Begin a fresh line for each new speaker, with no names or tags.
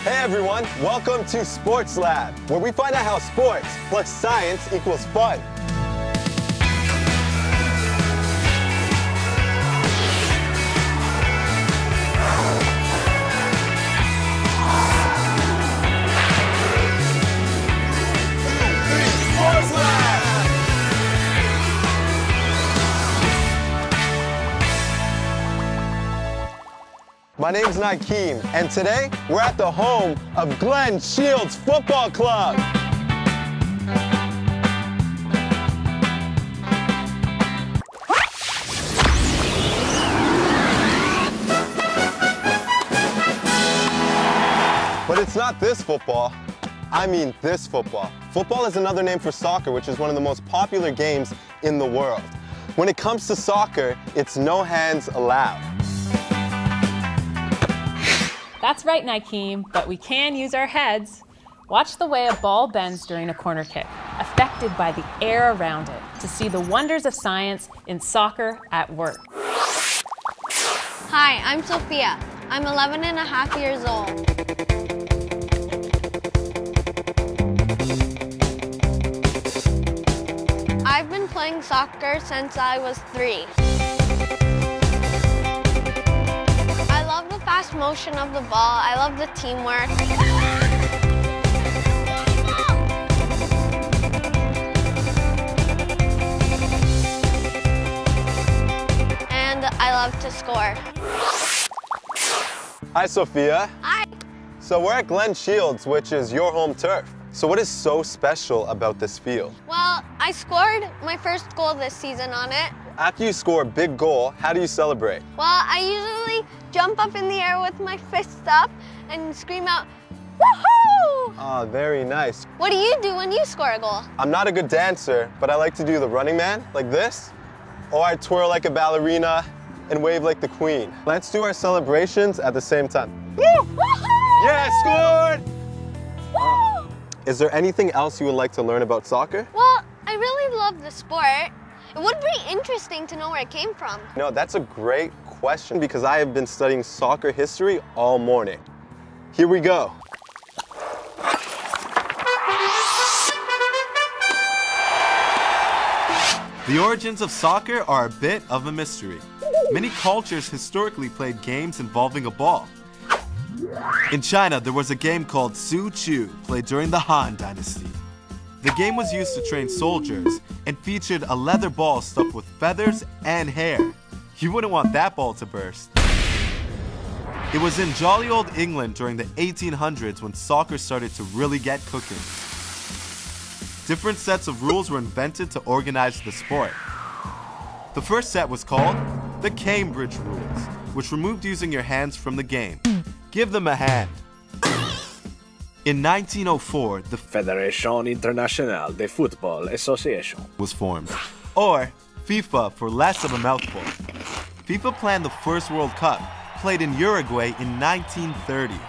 Hey everyone, welcome to Sports Lab, where we find out how sports plus science equals fun. Sports Lab! My name's Nakeem, and today we're at the home of Glen Shields Football Club. But it's not this football. I mean this football. Football is another name for soccer, which is one of the most popular games in the world. When it comes to soccer, it's no hands allowed.
That's right, Nakeem, but we can use our heads. Watch the way a ball bends during a corner kick, affected by the air around it, to see the wonders of science in soccer at work.
Hi, I'm Sophia. I'm 11 and a half years old. I've been playing soccer since I was 3. I love the fast motion of the ball. I love the teamwork. And I love to score.
Hi, Sophia.
Hi.
So we're at Glen Shields, which is your home turf. So what is so special about this field?
Well, I scored my first goal this season on it.
After you score a big goal, how do you celebrate?
Well, I usually jump up in the air with my fist up and scream out, "Woohoo!"
Ah, very nice.
What do you do when you score a goal?
I'm not a good dancer, but I like to do the running man, like this. Or I twirl like a ballerina and wave like the queen. Let's do our celebrations at the same time. Woo!
Woohoo!
Yeah, scored!
Woo!
Is there anything else you would like to learn about soccer?
Well, I really love the sport. It would be interesting to know where it came from.
No, that's a great question because I have been studying soccer history all morning. Here we go.
The origins of soccer are a bit of a mystery. Many cultures historically played games involving a ball. In China, there was a game called Su Chu, played during the Han Dynasty. The game was used to train soldiers and featured a leather ball stuffed with feathers and hair. You wouldn't want that ball to burst. It was in jolly old England during the 1800s when soccer started to really get cooking. Different sets of rules were invented to organize the sport. The first set was called the Cambridge Rules, which removed using your hands from the game. Give them a hand. In 1904, the
Fédération Internationale de Football Association
was formed, or FIFA for less of a mouthful. FIFA planned the first World Cup, played in Uruguay in 1930.